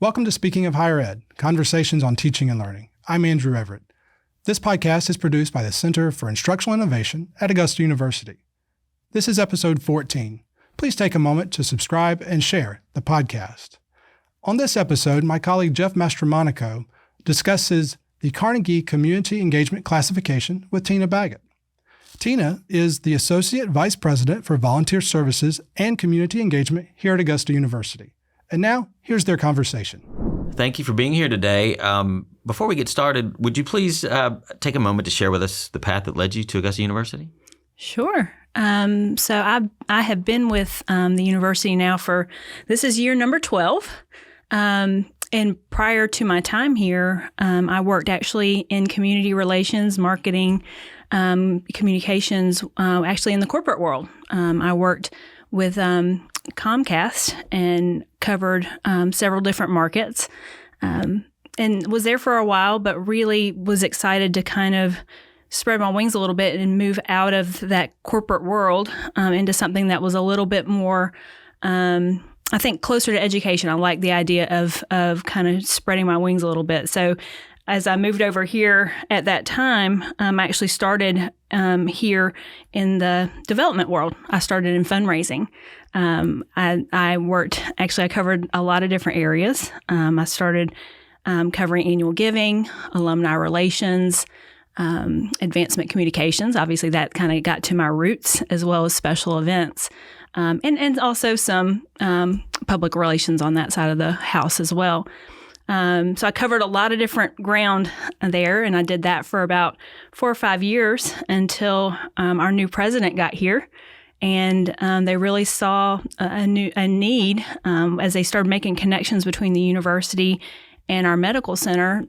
Welcome to Speaking of Higher Ed, Conversations on Teaching and Learning. I'm Andrew Everett. This podcast is produced by the Center for Instructional Innovation at Augusta University. This is episode 14. Please take a moment to subscribe and share the podcast. On this episode, my colleague Jeff Mastromonico discusses the Carnegie Community Engagement Classification with Tina Baggott. Tina is the Associate Vice President for Volunteer Services and Community Engagement here at Augusta University. And now, here's their conversation. Thank you for being here today. Before we get started, would you please take a moment to share with us the path that led you to Augusta University? Sure. So I have been with the university now this is year number 12. And prior to my time here, I worked actually in community relations, marketing, communications, actually in the corporate world. I worked with Comcast and covered several different markets and was there for a while, but really was excited to kind of spread my wings a little bit and move out of that corporate world into something that was a little bit more, I think, closer to education. I like the idea of kind of spreading my wings a little bit. So as I moved over here at that time, I actually started here in the development world. I started in fundraising. I covered a lot of different areas. I started covering annual giving, alumni relations, advancement communications. Obviously, that kind of got to my roots, as well as special events, and also some public relations on that side of the house as well. So I covered a lot of different ground there, and I did that for about 4 or 5 years until our new president got here. And they really saw a need as they started making connections between the university and our medical center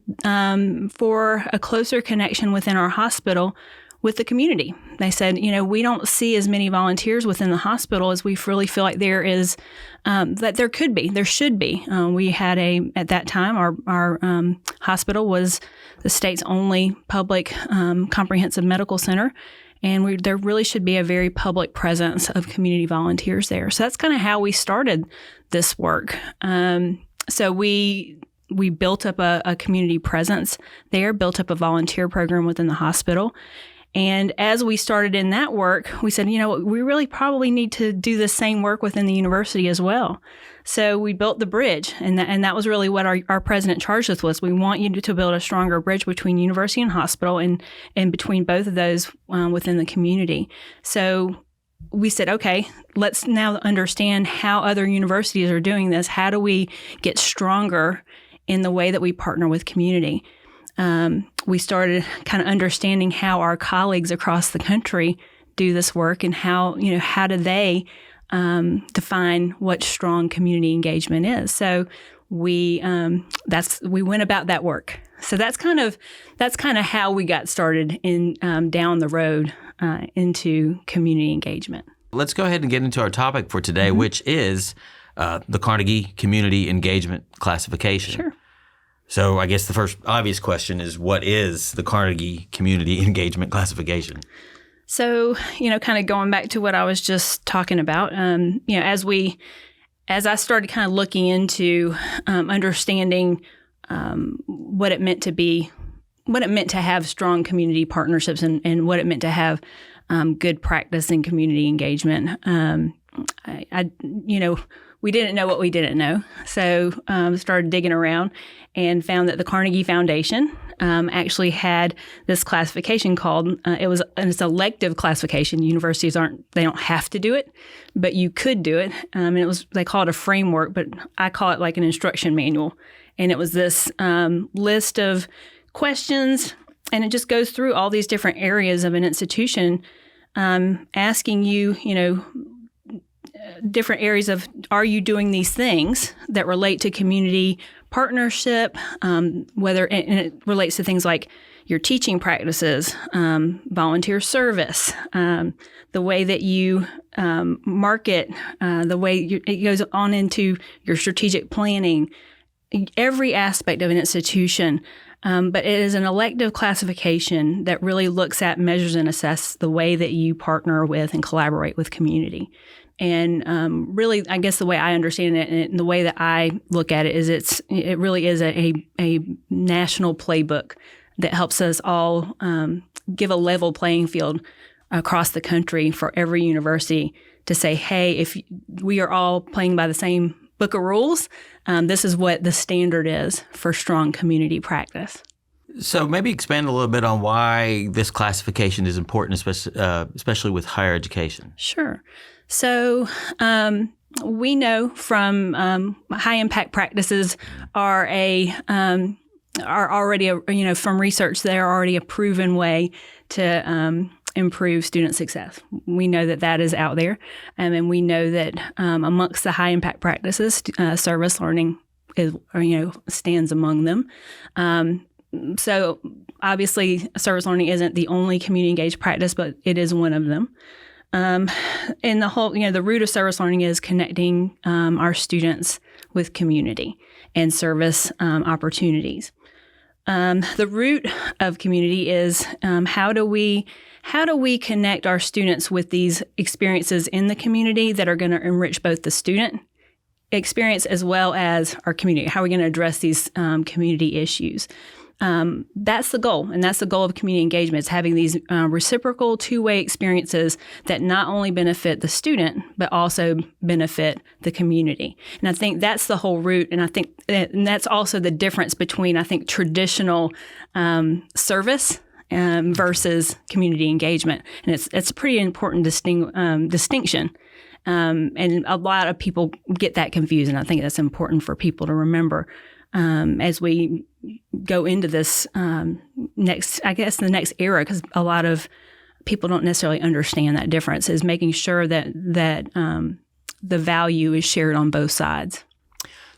for a closer connection within our hospital with the community. They said, we don't see as many volunteers within the hospital as we really feel like there is, that there could be, there should be. We had at that time, our hospital was the state's only public comprehensive medical center. And there really should be a very public presence of community volunteers there. So that's kind of how we started this work. So we built up a community presence there, built up a volunteer program within the hospital. And as we started in that work, we said, we really probably need to do the same work within the university as well. So we built the bridge, and that was really what our president charged us with. We want you to build a stronger bridge between university and hospital and between both of those within the community. So we said, okay, let's now understand how other universities are doing this. How do we get stronger in the way that we partner with community? We started kind of understanding how our colleagues across the country do this work and how do they define what strong community engagement is. So we went about that work. So that's kind of how we got started in down the road into community engagement. Let's go ahead and get into our topic for today, which is the Carnegie Community Engagement Classification. Sure. So I guess the first obvious question is, what is the Carnegie Community Engagement Classification? So, kind of going back to what I was just talking about, as I started kind of looking into understanding what it meant to have strong community partnerships and what it meant to have good practice in community engagement, we didn't know what we didn't know. So started digging around and found that the Carnegie Foundation actually had this classification called, it's elective classification. Universities they don't have to do it, but you could do it. And they call it a framework, but I call it like an instruction manual. And it was this list of questions, and it just goes through all these different areas of an institution, asking you, different areas of, are you doing these things that relate to community partnership, whether and it relates to things like your teaching practices, volunteer service, the way that you market, the way it goes on into your strategic planning. Every aspect of an institution But it is an elective classification that really looks at, measures, and assesses the way that you partner with and collaborate with community. And really, I guess the way I understand it and the way that I look at it is it really is a national playbook that helps us all give a level playing field across the country for every university to say, hey, if we are all playing by the same book of rules, this is what the standard is for strong community practice. So maybe expand a little bit on why this classification is important, especially with higher education. Sure. So we know from high impact practices are already from research, they're already a proven way to improve student success. We know that is out there, and we know that amongst the high impact practices, service learning stands among them. So obviously, service learning isn't the only community engaged practice, but it is one of them. And the whole, the root of service learning is connecting our students with community and service opportunities. The root of community is how do we connect our students with these experiences in the community that are going to enrich both the student experience as well as our community? How are we going to address these community issues? That's the goal, and that's the goal of community engagement, is having these reciprocal two-way experiences that not only benefit the student, but also benefit the community. And I think that's the whole root, and I think that's also the difference between, I think, traditional service versus community engagement. And it's a pretty important distinction. And a lot of people get that confused, and I think that's important for people to remember as we go into this the next era, because a lot of people don't necessarily understand that difference, is making sure that the value is shared on both sides.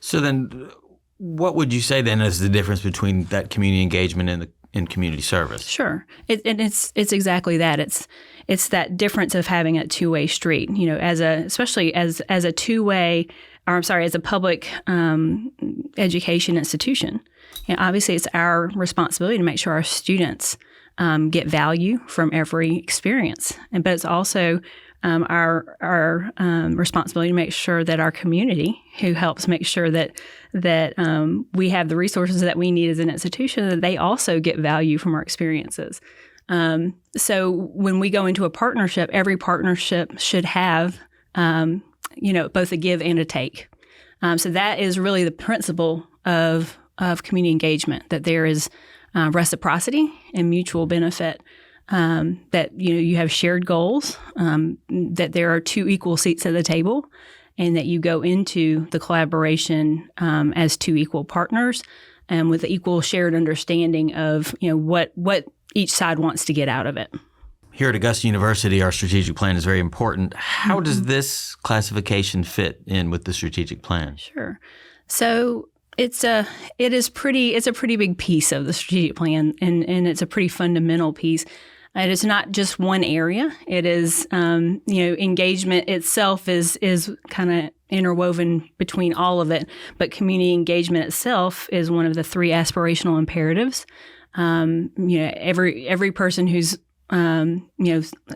So then what would you say then is the difference between that community engagement and community service? Sure. It's exactly that. It's that difference of having a two-way street, especially as a two-way, as a public education institution. Obviously, it's our responsibility to make sure our students get value from every experience, but it's also our responsibility to make sure that our community, who helps make sure that we have the resources that we need as an institution, that they also get value from our experiences. So when we go into a partnership, every partnership should have both a give and a take. So that is really the principle of community engagement, that there is reciprocity and mutual benefit, that you have shared goals, that there are two equal seats at the table, and that you go into the collaboration as two equal partners, and with equal shared understanding of what each side wants to get out of it. Here at Augusta University, our strategic plan is very important. How does this classification fit in with the strategic plan? Sure. So it's a pretty big piece of the strategic plan, and it's a pretty fundamental piece. It is not just one area. It is, engagement itself is kind of interwoven between all of it, but community engagement itself is one of the three aspirational imperatives. Every person who's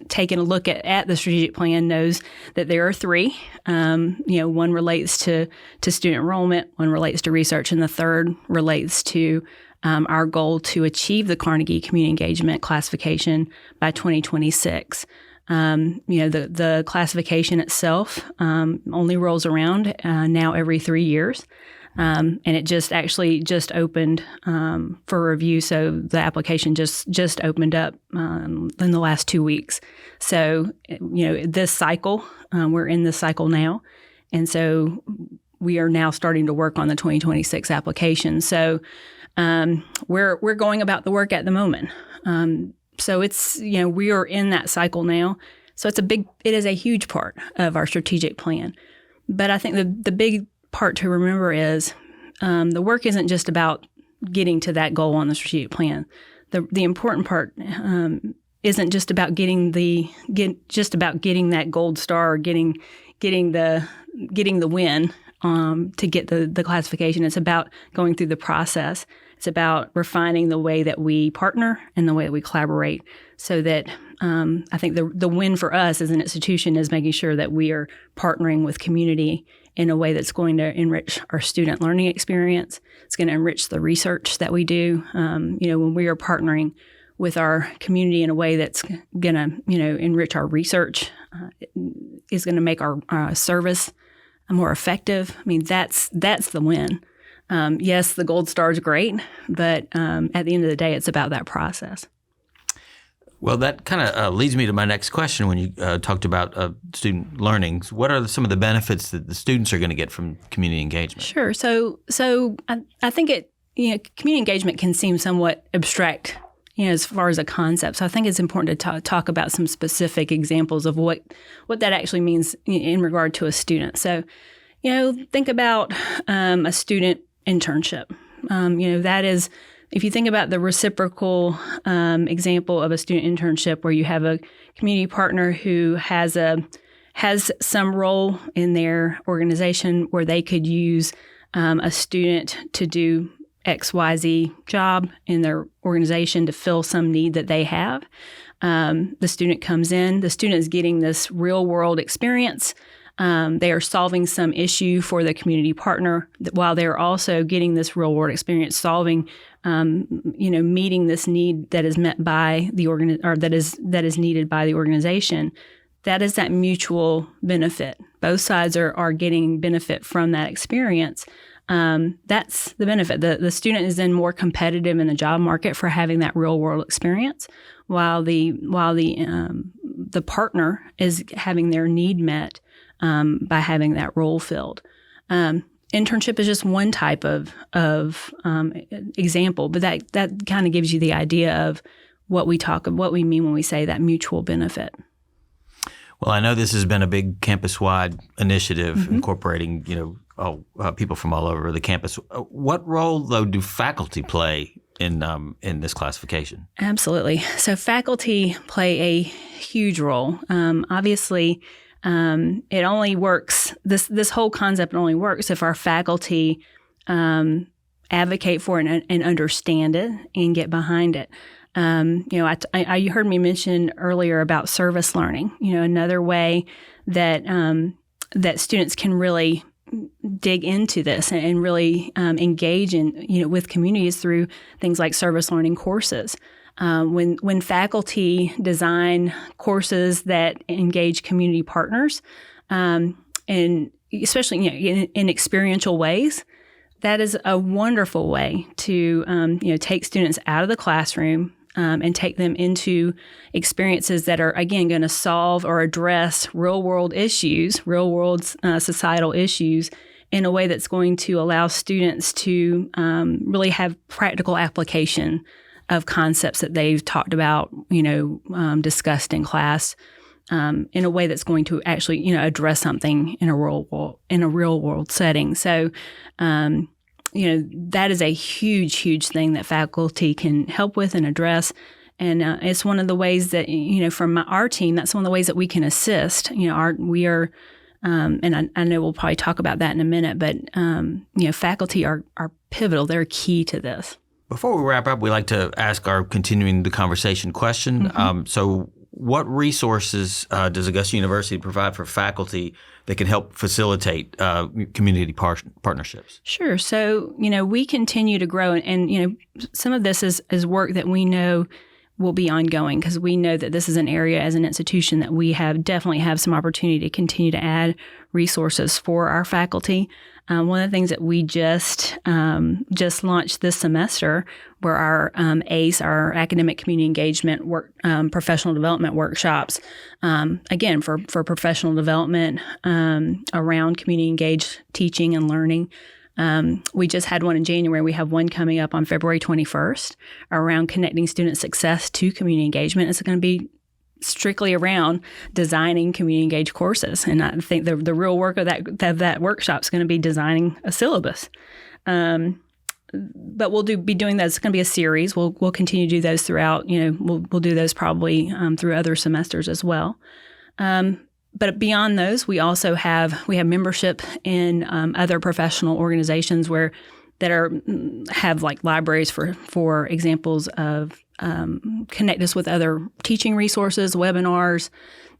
taken a look at the strategic plan knows that there are three. One relates to student enrollment, one relates to research, and the third relates to our goal to achieve the Carnegie Community Engagement classification by 2026. The classification itself only rolls around now every 3 years. And it just opened for review. So the application just opened up in the last 2 weeks. So, this cycle, we're in this cycle now. And so we are now starting to work on the 2026 application. So we're going about the work at the moment. So it's, we are in that cycle now. So it is a huge part of our strategic plan. But I think the big part to remember is the work isn't just about getting to that goal on the strategic plan. The important part isn't just about getting that gold star or getting the win to get the classification. It's about going through the process. It's about refining the way that we partner and the way that we collaborate, so that I think the win for us as an institution is making sure that we are partnering with community in a way that's going to enrich our student learning experience. It's going to enrich the research that we do. When we are partnering with our community in a way that's going to, enrich our research, is going to make our service more effective. I mean, that's the win. Yes, the gold star is great, but at the end of the day, it's about that process. Well, that kind of leads me to my next question. When you talked about student learning, what are some of the benefits that the students are going to get from community engagement? Sure. So I think community engagement can seem somewhat abstract, as far as a concept. So I think it's important to talk about some specific examples of what that actually means in regard to a student. So, think about a student internship. That is, if you think about the reciprocal example of a student internship where you have a community partner who has some role in their organization where they could use a student to do XYZ job in their organization to fill some need that they have. The student comes in, the student is getting this real world experience. They are solving some issue for the community partner while they're also getting this real world experience solving, meeting this need that is met by the that is needed by the organization. That is that mutual benefit. Both sides are getting benefit from that experience. That's the benefit. The student is then more competitive in the job market for having that real world experience, while the partner is having their need met by having that role filled. Internship is just one type of example, but that kind of gives you the idea of what we mean when we say that mutual benefit. Well, I know this has been a big campus-wide initiative incorporating, people from all over the campus. What role, though, do faculty play in this classification? Absolutely. So faculty play a huge role. Obviously, it only works. This whole concept only works if our faculty advocate for it and understand it and get behind it. You heard me mention earlier about service learning. Another way that students can really dig into this and really engage in with communities through things like service learning courses. When faculty design courses that engage community partners, and especially in experiential ways, that is a wonderful way to take students out of the classroom and take them into experiences that are, again, going to solve or address real-world issues, real-world societal issues in a way that's going to allow students to really have practical application of concepts that they've talked about, discussed in class, in a way that's going to actually, address something in a real world setting. So, that is a huge, huge thing that faculty can help with and address. And it's one of the ways that, from our team, that's one of the ways that we can assist. We are, and I know we'll probably talk about that in a minute, but, faculty are pivotal. They're key to this. Before we wrap up, we like to ask our continuing the conversation question. So what resources does Augusta University provide for faculty that can help facilitate community partnerships? Sure. So, we continue to grow, and some of this is work that we know will be ongoing because we know that this is an area as an institution that we definitely have some opportunity to continue to add resources for our faculty. One of the things that we just launched this semester were our ACE, our academic community engagement professional development workshops. Again, for professional development around community engaged teaching and learning. We just had one in January. We have one coming up on February 21st around connecting student success to community engagement. It's going to be strictly around designing community engaged courses. And I think the real work of that workshop is going to be designing a syllabus. But we'll be doing that. It's going to be a series. We'll continue to do those throughout. We'll do those probably through other semesters as well. But beyond those, we have membership in other professional organizations where that have like libraries for examples of connect us with other teaching resources, webinars,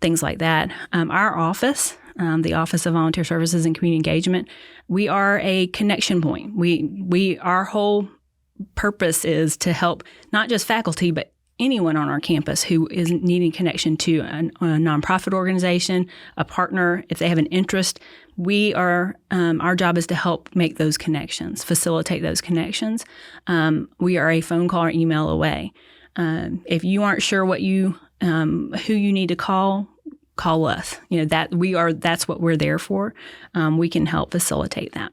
things like that. Our office, the Office of Volunteer Services and Community Engagement, we are a connection point. Our whole purpose is to help not just faculty, but anyone on our campus who is needing connection to a nonprofit organization, a partner, if they have an interest. We are, our job is to help make those connections, facilitate those connections. We are a phone call or email away. If you aren't sure who you need to call us. That's what we're there for. We can help facilitate that.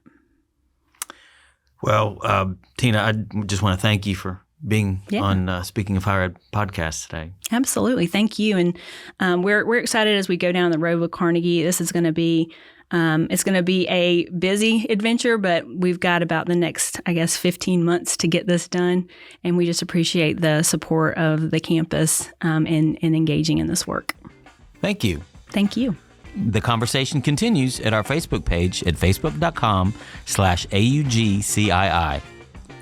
Well, Tina, I just want to thank you for being on Speaking of Higher Ed podcast today. Absolutely. Thank you. And we're excited as we go down the road with Carnegie. This is going to be it's going to be a busy adventure, but we've got about the next, 15 months to get this done. And we just appreciate the support of the campus in engaging in this work. Thank you. Thank you. The conversation continues at our Facebook page at facebook.com/AUGCII.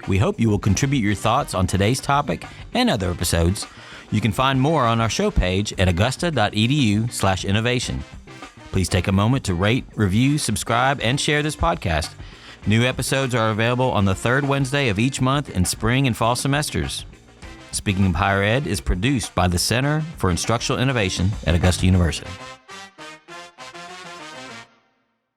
We hope you will contribute your thoughts on today's topic and other episodes. You can find more on our show page at augusta.edu/innovation. Please take a moment to rate, review, subscribe, and share this podcast. New episodes are available on the third Wednesday of each month in spring and fall semesters. Speaking of Higher Ed is produced by the Center for Instructional Innovation at Augusta University.